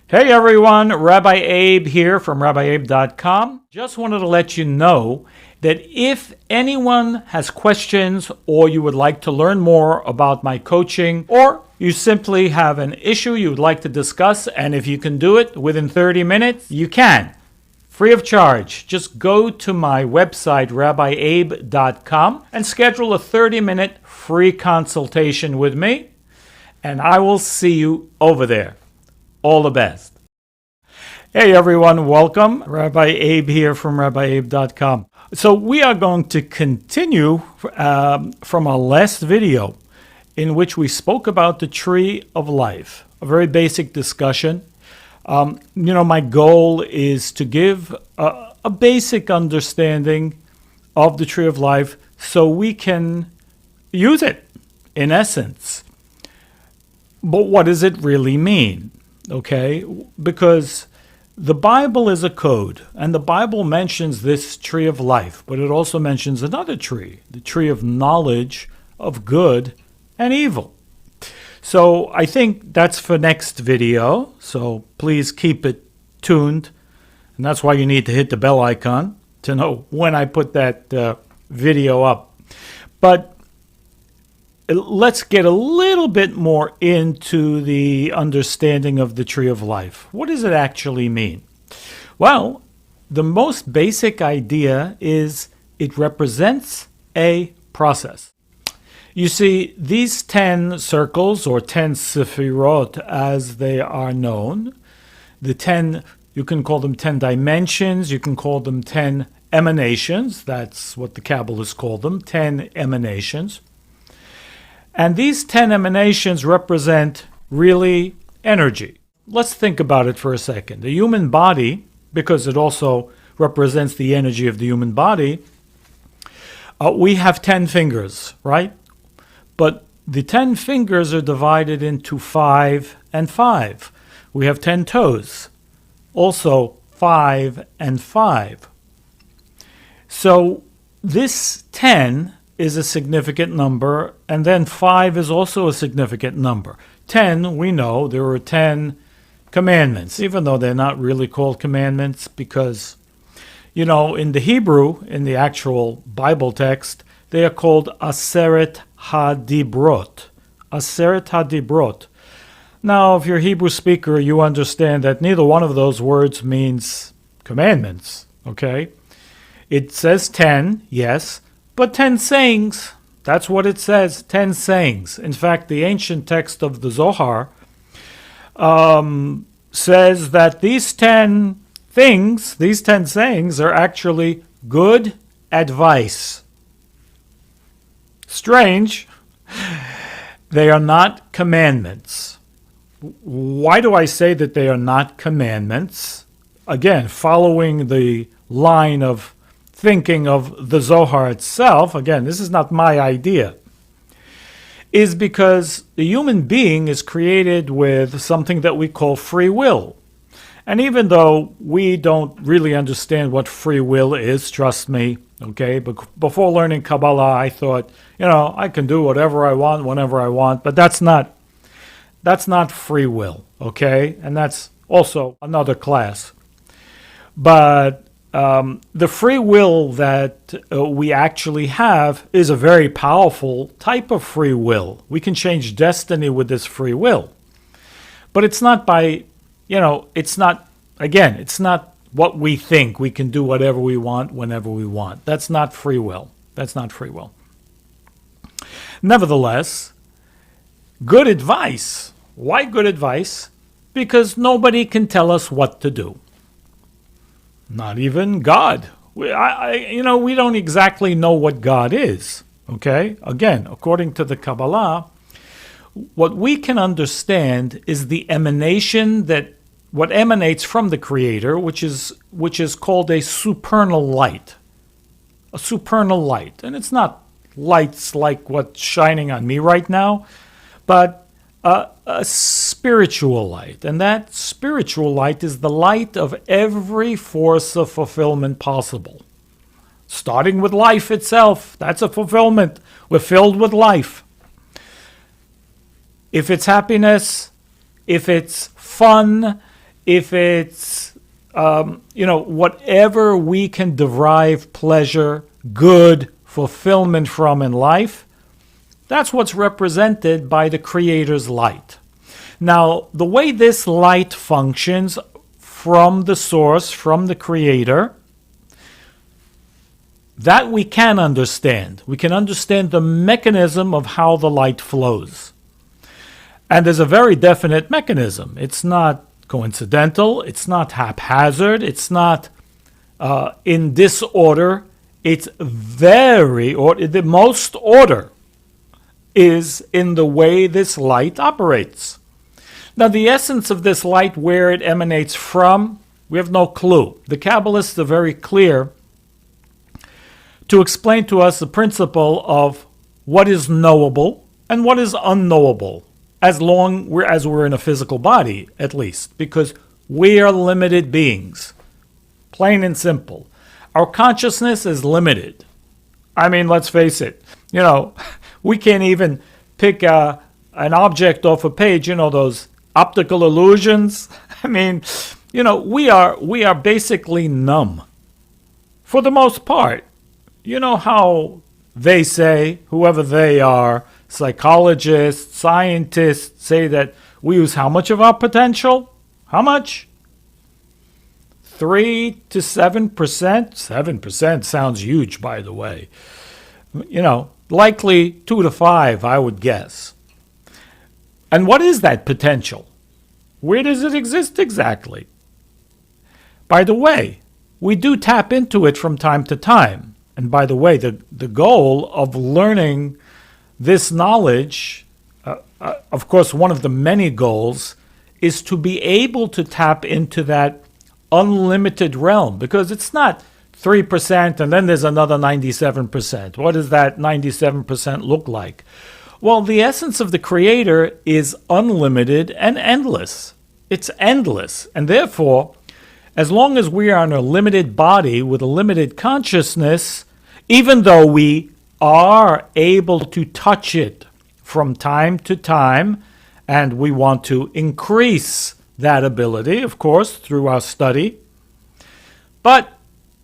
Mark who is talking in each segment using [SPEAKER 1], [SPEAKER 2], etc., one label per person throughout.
[SPEAKER 1] Hey everyone, Rabbi Abe here from RabbiAbe.com. Just wanted to let you know that if anyone has questions or you would like to learn more about my coaching, or you simply have an issue you would like to discuss, and if you can do it within 30 minutes, you can. Free of charge. Just go to my website, RabbiAbe.com, and schedule a 30-minute free consultation with me, and I will see you over there. All the best. Hey everyone, welcome. Rabbi Abe here from RabbiAbe.com. So we are going to continue from our last video in which we spoke about the tree of life. A very basic discussion. My goal is to give a basic understanding of the tree of life so we can use it, in essence. But what does it really mean? Okay, because the Bible is a code, and the Bible mentions this tree of life, but it also mentions another tree, the tree of knowledge of good and evil. So I think that's for next video, so please keep it tuned, and that's why you need to hit the bell icon to know when I put that video up. But let's get a little bit more into the understanding of the tree of life. What does it actually mean? Well, the most basic idea is it represents a process. You see, these 10 circles, or 10 Sefirot as they are known, the 10, you can call them 10 dimensions, you can call them 10 emanations, that's what the Kabbalists call them, 10 emanations. And these 10 emanations represent really energy. Let's think about it for a second. The human body, because it also represents the energy of the human body, we have 10 fingers, right? But the 10 fingers are divided into 5 and 5. We have 10 toes, also 5 and 5. So this 10 is a significant number, and then 5 is also a significant number. 10, we know there are 10 commandments, even though they're not really called commandments, because, in the Hebrew, in the actual Bible text, they are called Aseret HaDibrot. Aseret HaDibrot. Now, if you're a Hebrew speaker, you understand that neither one of those words means commandments, okay? It says 10, yes, but 10 sayings, that's what it says, 10 sayings. In fact, the ancient text of the Zohar says that these 10 things, these 10 sayings are actually good advice. Strange. They are not commandments. Why do I say that they are not commandments? Again, following the line of thinking of the Zohar itself, again, this is not my idea, is because the human being is created with something that we call free will. And even though we don't really understand what free will is, trust me, okay, but before learning Kabbalah, I thought, I can do whatever I want, whenever I want, but that's not free will, okay? And that's also another class. But the free will that we actually have is a very powerful type of free will. We can change destiny with this free will. But it's not by, it's not what we think. We can do whatever we want, whenever we want. That's not free will. That's not free will. Nevertheless, good advice. Why good advice? Because nobody can tell us what to do. Not even God. We don't exactly know what God is. Okay? Again, according to the Kabbalah, what we can understand is the emanation what emanates from the Creator, which is called a supernal light. A supernal light. And it's not lights like what's shining on me right now, but a spiritual light. And that spiritual light is the light of every force of fulfillment possible. Starting with life itself, that's a fulfillment. We're filled with life. If it's happiness, if it's fun, if it's, whatever we can derive pleasure, good, fulfillment from in life, that's what's represented by the Creator's light. Now, the way this light functions from the source, from the Creator, that we can understand. We can understand the mechanism of how the light flows. And there's a very definite mechanism. It's not coincidental. It's not haphazard. It's not in disorder. It's the most order is in the way this light operates. Now, the essence of this light, where it emanates from, we have no clue. The Kabbalists are very clear to explain to us the principle of what is knowable and what is unknowable, as long as we're in a physical body, at least, because we are limited beings, plain and simple. Our consciousness is limited. I mean, let's face it, we can't even pick an object off a page, those optical illusions. I mean, we are basically numb for the most part. You know how they say, whoever they are, psychologists, scientists, say that we use how much of our potential? How much? 3 to 7%? 7% sounds huge, by the way. Likely 2 to 5, I would guess. And what is that potential? Where does it exist exactly? By the way, we do tap into it from time to time. And by the way, the goal of learning this knowledge, of course, one of the many goals, is to be able to tap into that unlimited realm, because it's not 3% and then there's another 97%. What does that 97% look like? Well, the essence of the Creator is unlimited and endless. It's endless. And therefore, as long as we are in a limited body with a limited consciousness, even though we are able to touch it from time to time, and we want to increase that ability, of course, through our study, but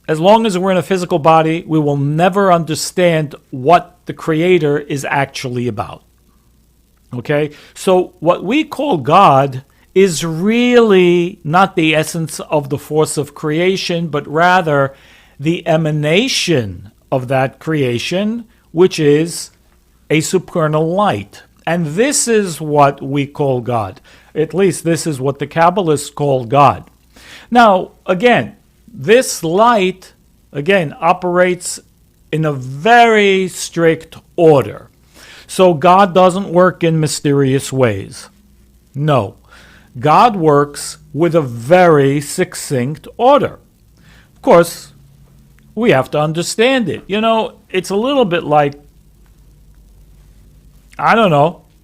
[SPEAKER 1] as long as we're in a physical body, we will never understand what the Creator is actually about. Okay? So what we call God is really not the essence of the force of creation, but rather the emanation of that creation, which is a supernal light. And this is what we call God. At least this is what the Kabbalists call God. Now, again, this light, operates in a very strict order. So God doesn't work in mysterious ways. No. God works with a very succinct order. Of course, we have to understand it. It's a little bit like,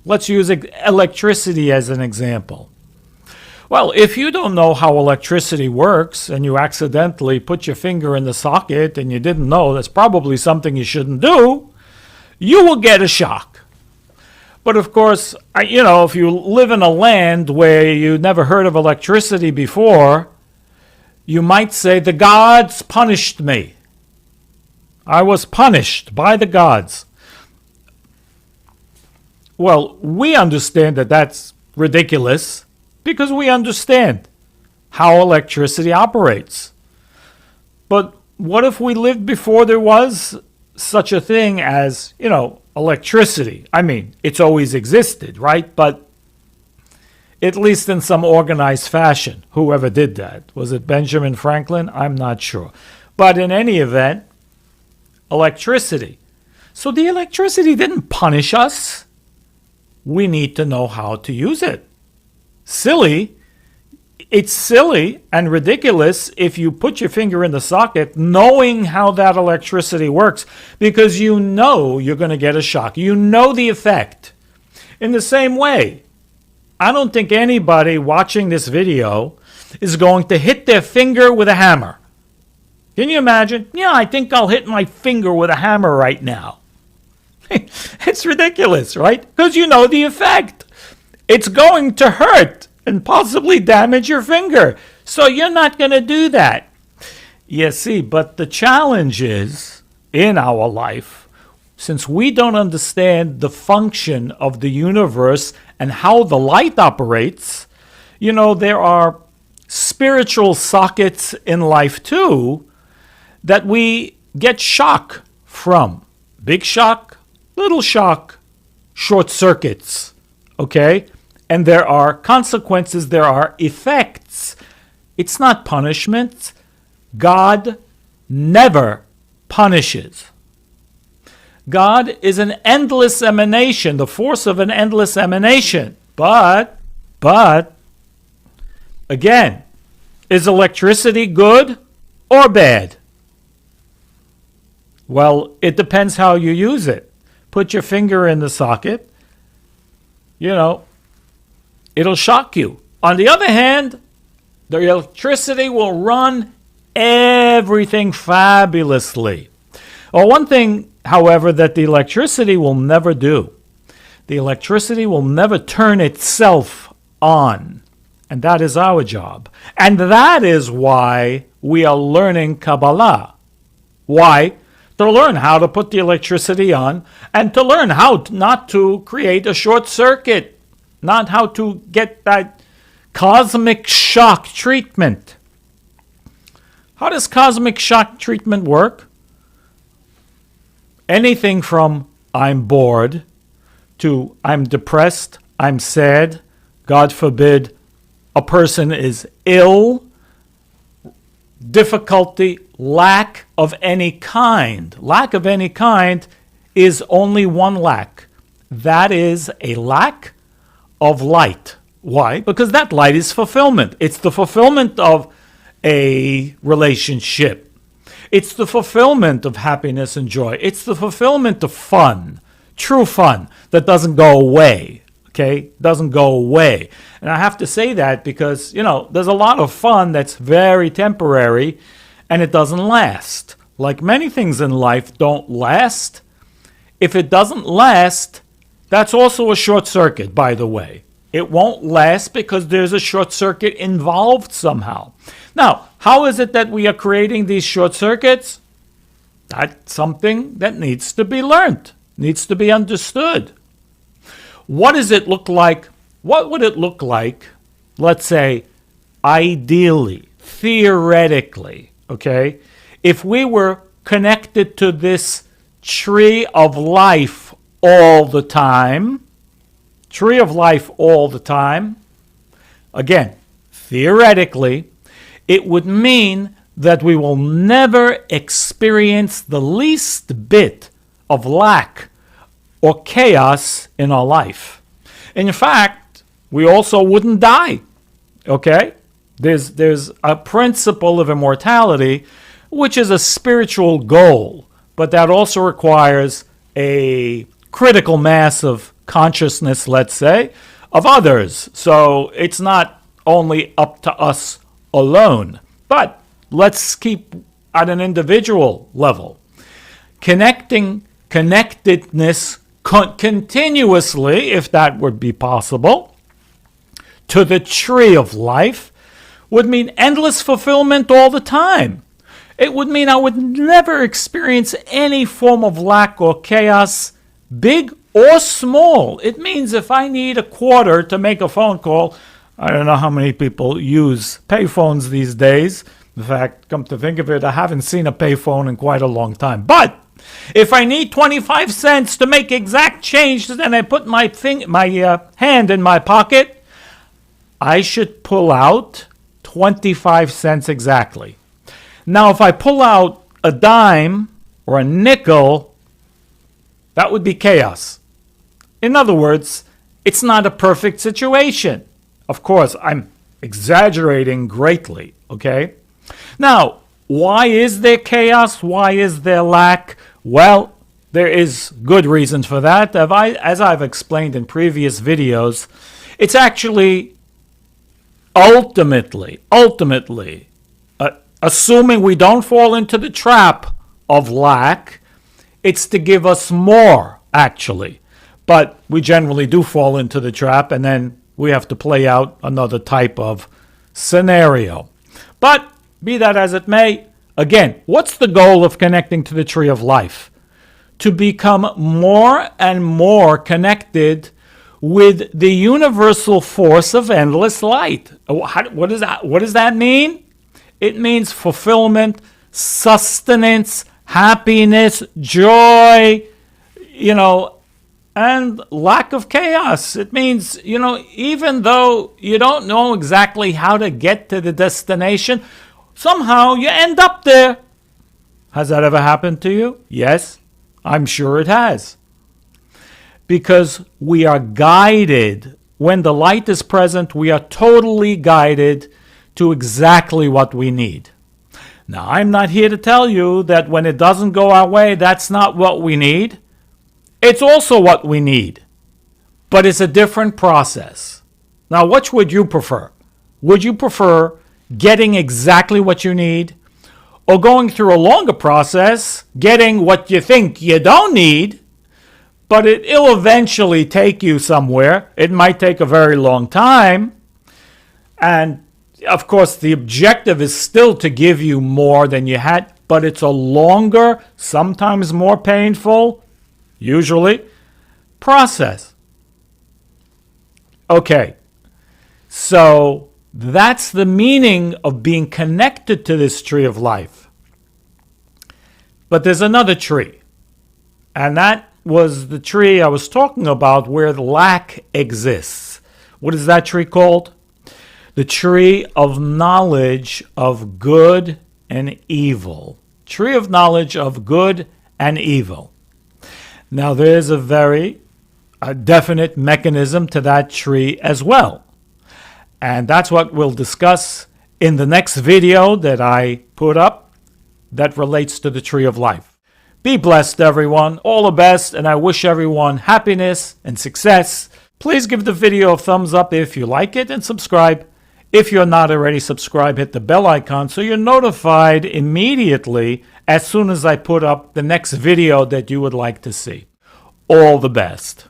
[SPEAKER 1] let's use electricity as an example. Well, if you don't know how electricity works and you accidentally put your finger in the socket and you didn't know, that's probably something you shouldn't do, you will get a shock. But of course, if you live in a land where you never heard of electricity before, you might say, the gods punished me. I was punished by the gods. Well, we understand that that's ridiculous because we understand how electricity operates. But what if we lived before there was such a thing as, electricity? I mean, it's always existed, right? But at least in some organized fashion. Whoever did that. Was it Benjamin Franklin? I'm not sure. But in any event, electricity. So the electricity didn't punish us. We need to know how to use it. It's silly and ridiculous if you put your finger in the socket knowing how that electricity works, because you know you're going to get a shock. You know the effect. In the same way, I don't think anybody watching this video is going to hit their finger with a hammer. Can you imagine? Yeah, I think I'll hit my finger with a hammer right now. It's ridiculous, right? Because you know the effect. It's going to hurt. and possibly damage your finger. So you're not going to do that. You see, but the challenge is, in our life, since we don't understand the function of the universe and how the light operates, there are spiritual sockets in life too that we get shock from. Big shock, little shock, short circuits, okay? And there are consequences, there are effects. It's not punishment. God never punishes. God is an endless emanation, the force of an endless emanation. But, again, is electricity good or bad? Well, it depends how you use it. Put your finger in the socket, it'll shock you. On the other hand, the electricity will run everything fabulously. Well, one thing, however, that the electricity will never do, the electricity will never turn itself on. And that is our job. And that is why we are learning Kabbalah. Why? To learn how to put the electricity on and to learn how not to create a short circuit, not how to get that cosmic shock treatment. How does cosmic shock treatment work? Anything from I'm bored to I'm depressed, I'm sad, God forbid, a person is ill, difficulty, lack of any kind. Lack of any kind is only one lack. That is a lack of light. Why? Because that light is fulfillment. It's the fulfillment of a relationship. It's the fulfillment of happiness and joy. It's the fulfillment of fun, true fun that doesn't go away. Okay, doesn't go away. And I have to say that because, there's a lot of fun that's very temporary and it doesn't last. Like many things in life don't last. If it doesn't last, that's also a short circuit, by the way. It won't last because there's a short circuit involved somehow. Now, how is it that we are creating these short circuits? That's something that needs to be learned, needs to be understood. What does it look like? What would it look like, let's say, ideally, theoretically, okay, if we were connected to this tree of life all the time? Tree of life all the time. Again, theoretically, it would mean that we will never experience the least bit of lack or chaos in our life. In fact, we also wouldn't die. Okay? There's a principle of immortality, which is a spiritual goal, but that also requires a critical mass of consciousness, let's say, of others. So it's not only up to us alone, but let's keep at an individual level. Connectedness continuously, if that would be possible, to the tree of life would mean endless fulfillment all the time. It would mean I would never experience any form of lack or chaos, big or small. It means if I need a quarter to make a phone call, I don't know how many people use payphones these days. In fact, come to think of it, I haven't seen a payphone in quite a long time. But if I need 25 cents to make exact change, then I put my hand in my pocket, I should pull out 25 cents exactly. Now, if I pull out a dime or a nickel, that would be chaos. In other words, it's not a perfect situation. Of course, I'm exaggerating greatly, okay? Now, why is there chaos? Why is there lack? Well, there is good reasons for that. As I've explained in previous videos, it's actually ultimately, assuming we don't fall into the trap of lack, it's to give us more, actually. But we generally do fall into the trap, and then we have to play out another type of scenario. But be that as it may, again, what's the goal of connecting to the tree of life? To become more and more connected with the universal force of endless light. What does that mean? It means fulfillment, sustenance, happiness, joy, and lack of chaos. It means, even though you don't know exactly how to get to the destination, somehow you end up there. Has that ever happened to you? Yes, I'm sure it has. Because we are guided. When the light is present, we are totally guided to exactly what we need. Now, I'm not here to tell you that when it doesn't go our way, that's not what we need. It's also what we need, but it's a different process. Now, which would you prefer? Would you prefer getting exactly what you need, or going through a longer process, getting what you think you don't need, but it'll eventually take you somewhere? It might take a very long time, and of course, the objective is still to give you more than you had, but it's a longer, sometimes more painful, usually, process. Okay, so that's the meaning of being connected to this tree of life. But there's another tree, and that was the tree I was talking about where lack exists. What is that tree called? The tree of knowledge of good and evil. Tree of knowledge of good and evil. Now, there's a very definite mechanism to that tree as well. And that's what we'll discuss in the next video that I put up that relates to the tree of life. Be blessed, everyone. All the best, and I wish everyone happiness and success. Please give the video a thumbs up if you like it, and subscribe. If you're not already subscribed, hit the bell icon so you're notified immediately as soon as I put up the next video that you would like to see. All the best.